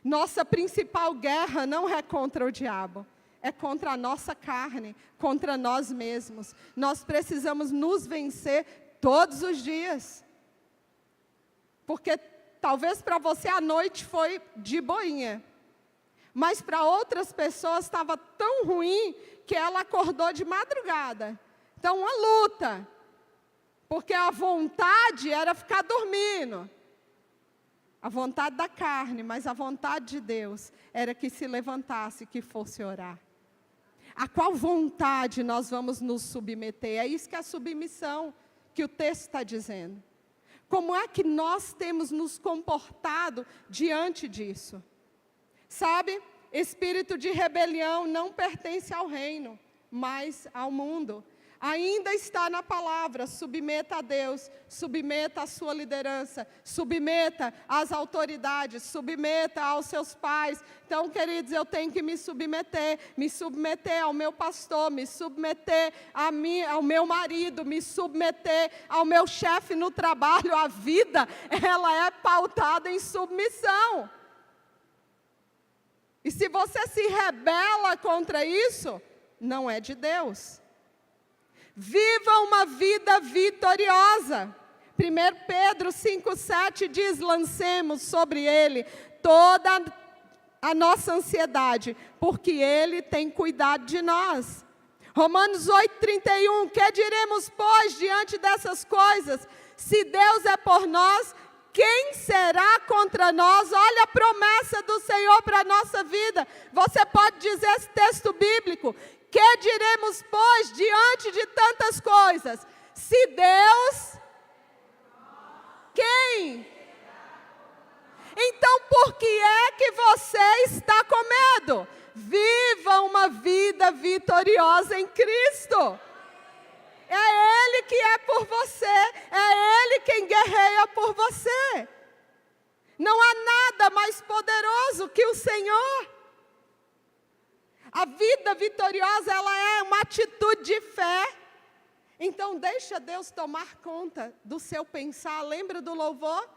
Nossa principal guerra não é contra o diabo. É contra a nossa carne, contra nós mesmos. Nós precisamos nos vencer todos os dias. Porque talvez para você a noite foi de boinha. Mas para outras pessoas estava tão ruim que ela acordou de madrugada. Então, uma luta. Porque a vontade era ficar dormindo. A vontade da carne, mas a vontade de Deus era que se levantasse, que fosse orar. A qual vontade nós vamos nos submeter? É isso que é a submissão, que o texto está dizendo. Como é que nós temos nos comportado diante disso? Sabe, espírito de rebelião não pertence ao reino, mas ao mundo. Ainda está na palavra, submeta a Deus, submeta a sua liderança, submeta às autoridades, submeta aos seus pais. Então, queridos, eu tenho que me submeter ao meu pastor, me submeter ao meu marido, me submeter ao meu chefe no trabalho. A vida, ela é pautada em submissão. E se você se rebela contra isso, não é de Deus. Viva uma vida vitoriosa. 1 Pedro 5,7 diz, lancemos sobre ele toda a nossa ansiedade, porque ele tem cuidado de nós. Romanos 8,31, que diremos, pois, diante dessas coisas? Se Deus é por nós, quem será contra nós? Olha a promessa do Senhor para a nossa vida. Você pode dizer esse texto bíblico. Que diremos, pois, diante de tantas coisas? Se Deus, quem? Então, por que é que você está com medo? Viva uma vida vitoriosa em Cristo. É Ele que é por você, é Ele quem guerreia por você. Não há nada mais poderoso que o Senhor. A vida vitoriosa, ela é uma atitude de fé. Então, deixa Deus tomar conta do seu pensar. Lembra do louvor?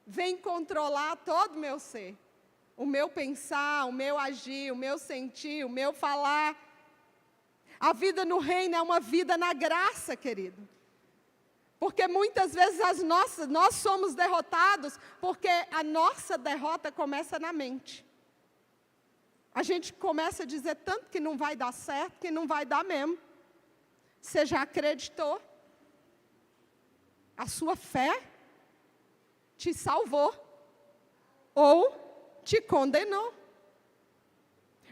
Vem controlar todo o meu ser. O meu pensar, o meu agir, o meu sentir, o meu falar. A vida no reino é uma vida na graça, querido. Porque muitas vezes nós somos derrotados, porque a nossa derrota começa na mente. A gente começa a dizer tanto que não vai dar certo, que não vai dar mesmo. Você já acreditou? A sua fé te salvou ou te condenou.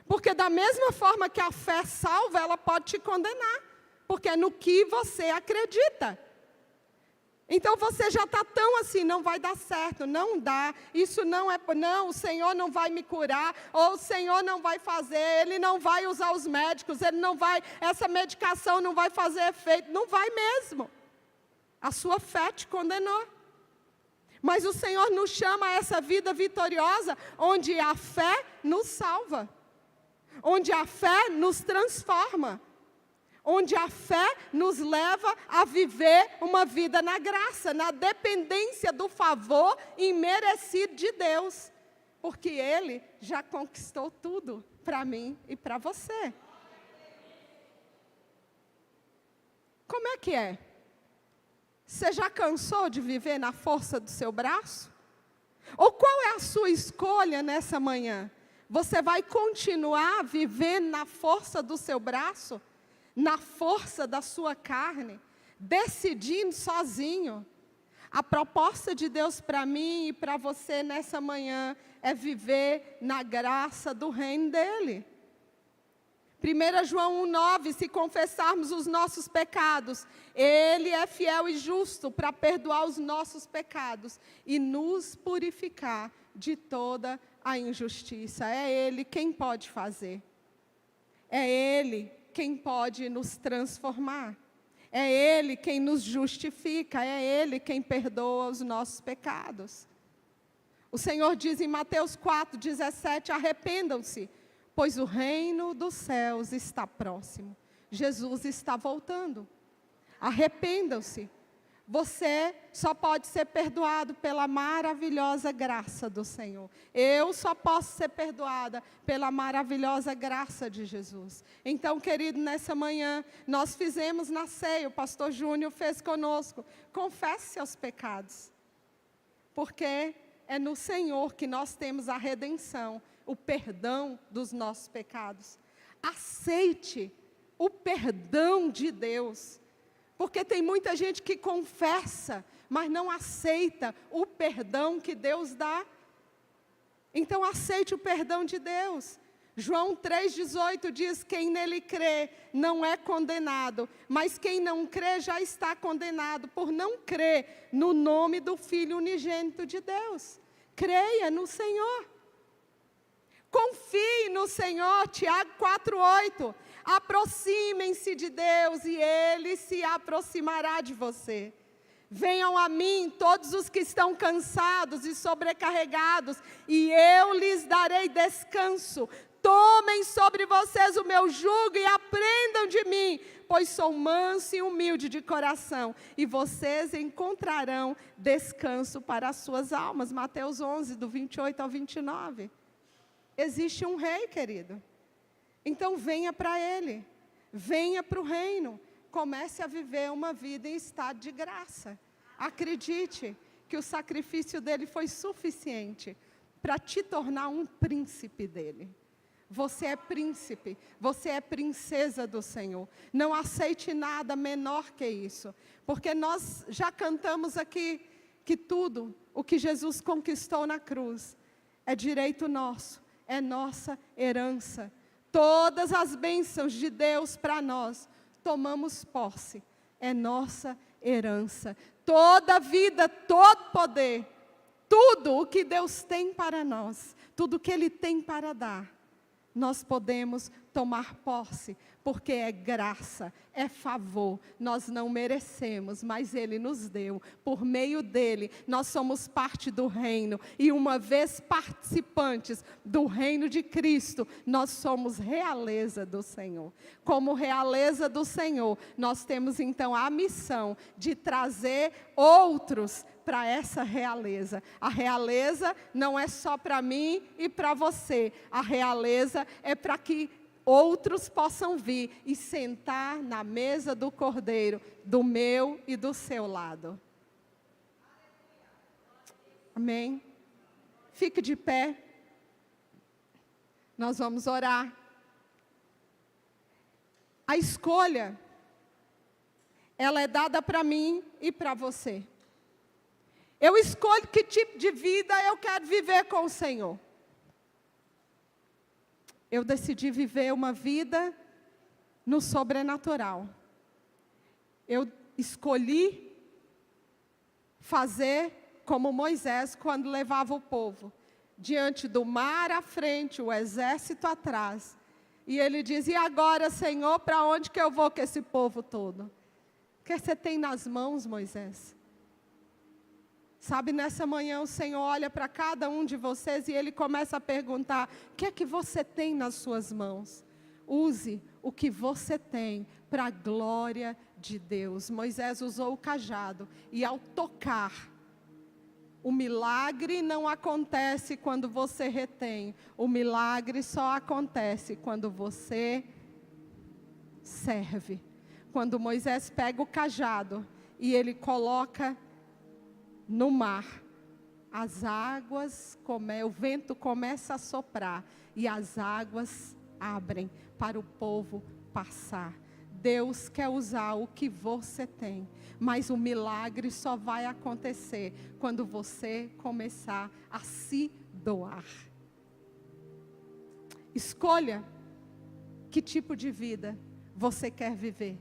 Porque da mesma forma que a fé salva, ela pode te condenar. Porque é no que você acredita. Então você já está tão assim, não vai dar certo, não dá, isso não, o Senhor não vai me curar, ou o Senhor não vai fazer, Ele não vai usar os médicos, essa medicação não vai fazer efeito, não vai mesmo. A sua fé te condenou. Mas o Senhor nos chama a essa vida vitoriosa, onde a fé nos salva, onde a fé nos transforma. Onde a fé nos leva a viver uma vida na graça, na dependência do favor imerecido de Deus. Porque Ele já conquistou tudo para mim e para você. Como é que é? Você já cansou de viver na força do seu braço? Ou qual é a sua escolha nessa manhã? Você vai continuar vivendo na força do seu braço? Na força da sua carne, decidindo sozinho. A proposta de Deus para mim e para você nessa manhã é viver na graça do reino dEle. 1 João 1,9, se confessarmos os nossos pecados, Ele é fiel e justo para perdoar os nossos pecados e nos purificar de toda a injustiça. É Ele quem pode fazer. É Ele quem pode nos transformar. É Ele quem nos justifica, é Ele quem perdoa os nossos pecados. O Senhor diz em Mateus 4:17, arrependam-se, pois o reino dos céus está próximo. Jesus está voltando. Arrependam-se. Você só pode ser perdoado pela maravilhosa graça do Senhor. Eu só posso ser perdoada pela maravilhosa graça de Jesus. Então, querido, nessa manhã, nós fizemos na ceia, o pastor Júnior fez conosco. Confesse seus pecados. Porque é no Senhor que nós temos a redenção, o perdão dos nossos pecados. Aceite o perdão de Deus. Porque tem muita gente que confessa, mas não aceita o perdão que Deus dá. Então aceite o perdão de Deus. João 3,18 diz, quem nele crê não é condenado, mas quem não crê já está condenado, por não crer no nome do Filho unigênito de Deus. Creia no Senhor. Confie no Senhor, Tiago 4,8. Aproximem-se de Deus e Ele se aproximará de você. Venham a mim todos os que estão cansados e sobrecarregados, e eu lhes darei descanso. Tomem sobre vocês o meu jugo e aprendam de mim, pois sou manso e humilde de coração, e vocês encontrarão descanso para as suas almas. Mateus 11, do 28 ao 29. Existe um rei, querido. Então venha para Ele, venha para o reino, comece a viver uma vida em estado de graça. Acredite que o sacrifício dele foi suficiente para te tornar um príncipe dele. Você é príncipe, você é princesa do Senhor. Não aceite nada menor que isso, porque nós já cantamos aqui que tudo o que Jesus conquistou na cruz é direito nosso, é nossa herança. Todas as bênçãos de Deus para nós, tomamos posse, é nossa herança. Toda vida, todo poder, tudo o que Deus tem para nós, tudo o que Ele tem para dar, nós podemos tomar posse, porque é graça, é favor, nós não merecemos, mas Ele nos deu, por meio dEle, nós somos parte do reino, e uma vez participantes do reino de Cristo, nós somos realeza do Senhor. Como realeza do Senhor, nós temos então a missão de trazer outros para essa realeza. A realeza não é só para mim e para você, a realeza é para que outros possam vir e sentar na mesa do Cordeiro, do meu e do seu lado. Amém? Fique de pé. Nós vamos orar. A escolha, ela é dada para mim e para você. Eu escolho que tipo de vida eu quero viver com o Senhor. Eu decidi viver uma vida no sobrenatural. Eu escolhi fazer como Moisés, quando levava o povo diante do mar à frente, o exército atrás. E ele diz, e agora, Senhor, para onde que eu vou com esse povo todo? O que você tem nas mãos, Moisés? Sabe, nessa manhã o Senhor olha para cada um de vocês e Ele começa a perguntar, o que é que você tem nas suas mãos? Use o que você tem para a glória de Deus. Moisés usou o cajado e ao tocar, o milagre não acontece quando você retém. O milagre só acontece quando você serve. Quando Moisés pega o cajado e ele coloca no mar, as águas, o vento começa a soprar e as águas abrem para o povo passar. Deus quer usar o que você tem, mas o milagre só vai acontecer quando você começar a se doar. Escolha que tipo de vida você quer viver.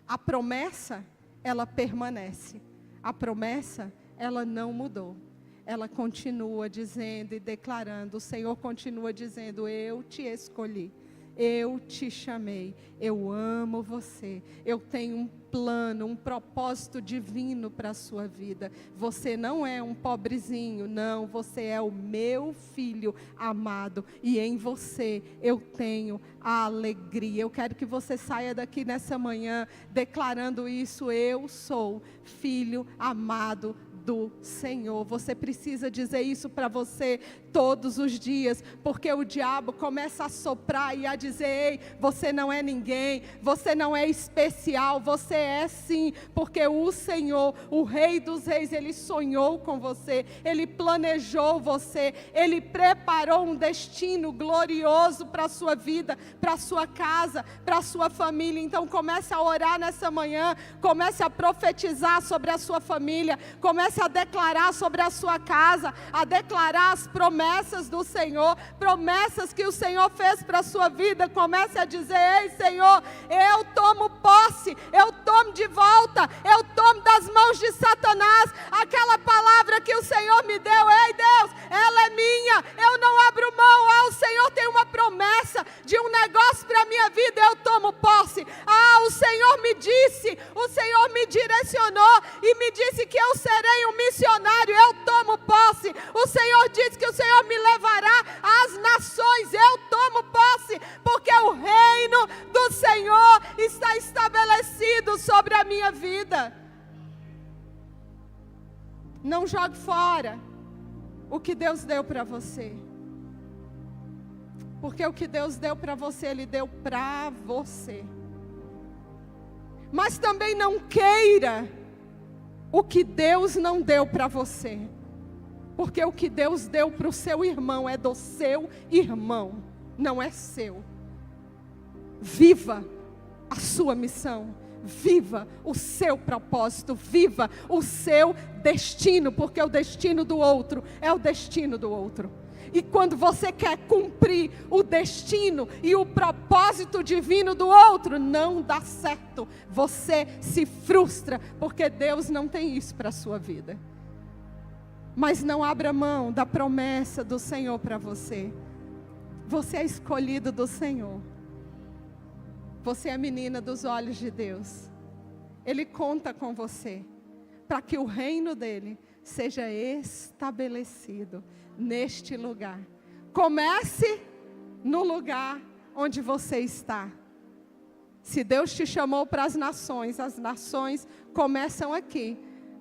A promessa, ela permanece. A promessa, ela não mudou. Ela continua dizendo e declarando, o Senhor continua dizendo, eu te escolhi. eu te chamei, eu amo você, eu tenho um plano, um propósito divino para a sua vida. Você não é um pobrezinho, não, você é o meu filho amado, e em você eu tenho a alegria. Eu quero que você saia daqui nessa manhã declarando isso: eu sou filho amado do Senhor. Você precisa dizer isso para você todos os dias, porque o diabo começa a soprar e a dizer: ei, você não é ninguém, você não é especial. Você é sim, porque o Senhor, o Rei dos Reis, Ele sonhou com você, Ele planejou você, Ele preparou um destino glorioso para a sua vida, para a sua casa, para a sua família. Então comece a orar nessa manhã, comece a profetizar sobre a sua família, comece a declarar sobre a sua casa, a declarar as promessas do Senhor, promessas que o Senhor fez para a sua vida. Comece a dizer: ei, Senhor, eu tomo posse, eu tomo de volta, eu tomo das mãos de Satanás aquela palavra que o Senhor me deu. Ei, Deus, ela é minha, eu não abro mão. O Senhor tem uma promessa de um negócio para a minha vida, eu tomo posse. O Senhor me disse, o Senhor me direcionou e me disse que eu serei um missionário, eu tomo posse. O Senhor disse que o Senhor me levará às nações, eu tomo posse, porque o reino do Senhor está estabelecido sobre a minha vida. Não jogue fora o que Deus deu para você, porque o que Deus deu para você, Ele deu para você. Mas também não queira o que Deus não deu para você, porque o que Deus deu para o seu irmão é do seu irmão, não é seu. Viva a sua missão, viva o seu propósito, viva o seu destino, porque o destino do outro é o destino do outro. E quando você quer cumprir o destino e o propósito divino do outro, não dá certo. Você se frustra, porque Deus não tem isso para a sua vida. Mas não abra mão da promessa do Senhor para você. Você é escolhido do Senhor. Você é a menina dos olhos de Deus. Ele conta com você, para que o reino dele seja estabelecido neste lugar. Comece no lugar onde você está. Se Deus te chamou para as nações começam aqui,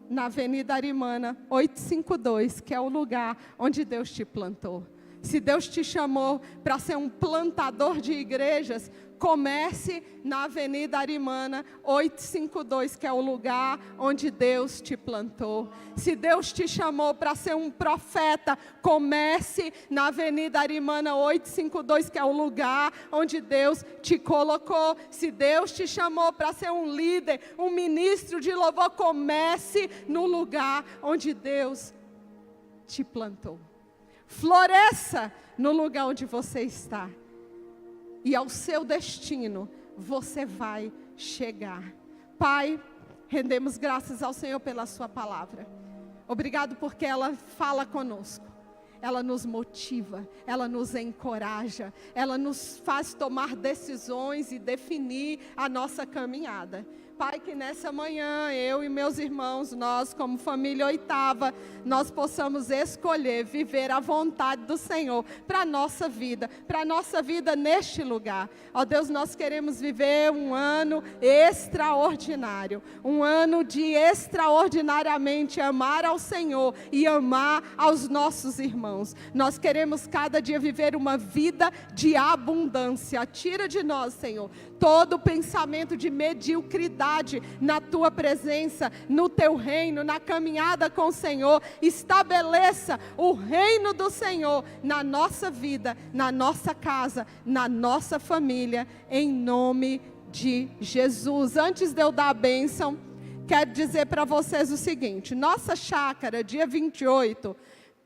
na Avenida Arimana 852, que é o lugar onde Deus te plantou. Se Deus te chamou para ser um plantador de igrejas, comece na Avenida Arimana 852, que é o lugar onde Deus te plantou. Se Deus te chamou para ser um profeta, comece na Avenida Arimana 852, que é o lugar onde Deus te colocou. Se Deus te chamou para ser um líder, um ministro de louvor, comece no lugar onde Deus te plantou. Floresça no lugar onde você está. E ao seu destino você vai chegar. Pai, rendemos graças ao Senhor pela sua palavra. Obrigado porque ela fala conosco. Ela nos motiva, ela nos encoraja, ela nos faz tomar decisões e definir a nossa caminhada. Pai, que nessa manhã, eu e meus irmãos, nós como família Oitava, nós possamos escolher viver a vontade do Senhor para a nossa vida neste lugar. Ó Deus, nós queremos viver um ano extraordinário, um ano de extraordinariamente amar ao Senhor e amar aos nossos irmãos. Nós queremos cada dia viver uma vida de abundância. Tira de nós, Senhor, todo pensamento de mediocridade na Tua presença, no Teu reino, na caminhada com o Senhor. Estabeleça o reino do Senhor na nossa vida, na nossa casa, na nossa família, em nome de Jesus. Antes de eu dar a bênção, quero dizer para vocês o seguinte: nossa chácara, dia 28,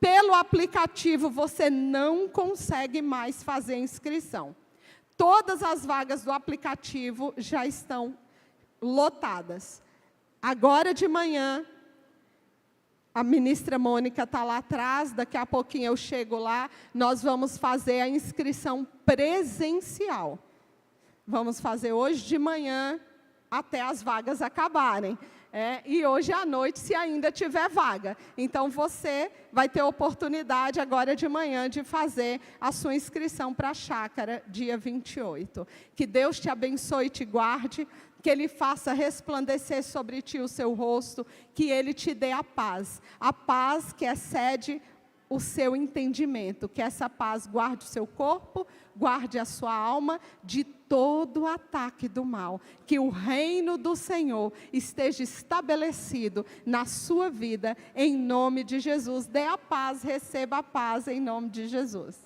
pelo aplicativo você não consegue mais fazer inscrição. Todas as vagas do aplicativo já estão lotadas. Agora de manhã, A ministra Mônica está lá atrás, daqui a pouquinho eu chego lá. Nós vamos fazer a inscrição presencial. Vamos fazer hoje de manhã até as vagas acabarem. E hoje à noite, se ainda tiver vaga. Então, você vai ter oportunidade agora de manhã de fazer a sua inscrição para a chácara, dia 28. Que Deus te abençoe e te guarde, que Ele faça resplandecer sobre ti o seu rosto, que Ele te dê a paz que excede o seu entendimento, que essa paz guarde o seu corpo, guarde a sua alma de todo o ataque do mal, que o reino do Senhor esteja estabelecido na sua vida, em nome de Jesus. Dê a paz, receba a paz em nome de Jesus.